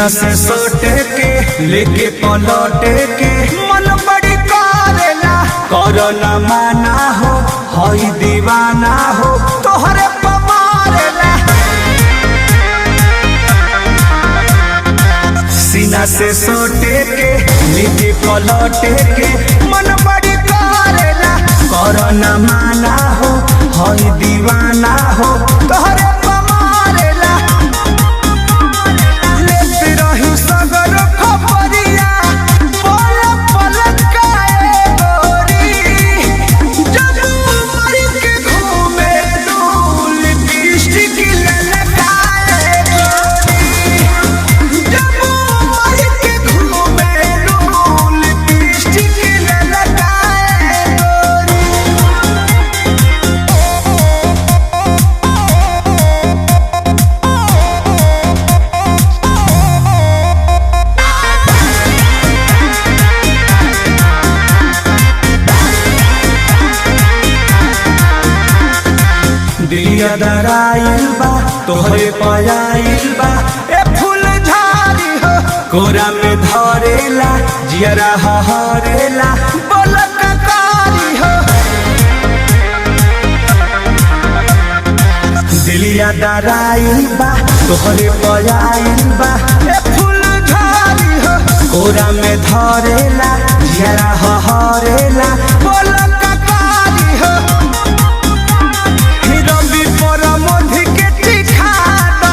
सीना से सोटे के लेके पलटे के मन बड़ी करेला करना माना हो हई दीवाना हो तोहरे पमारेला। सीना से सोटे के लेके पलटे के मन बड़ी करेला करना माना हो हई दीवाना हो तोहरे पमारेला। लेते रही सगर खबरिया पल पल काए गोरी जब मर के घूमे दूल लिपस्टिक ललकाए गोरी जब मर के घूमे दूल लिपस्टिक ललकाए गोरी। दिलिया दराइल बा तोहरे पयाइल बा ए फूल झाड़ी हो कोरा में धरेला जियरा हरेला बलक कारी हो। दिलिया दराइल बा तोहरे पयाइल बा ए फूल झाड़ी हो कोरा में धरेला जियरा हरेला बलक कारी हो। रवि पर मोधी के टिका द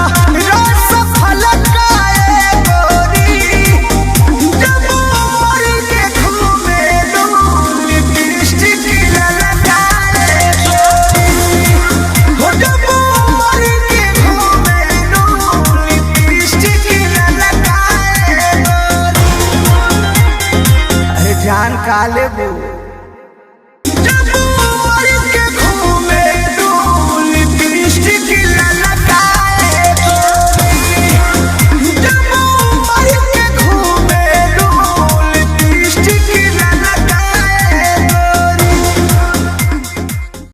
रस फलकाए गोरी जब मर के घूमे दूल लिपस्टिक ललकाए गोरी हो जब मर के घूमे दूल लिपस्टिक ललकाए गोरी। अरे जान का लेबू।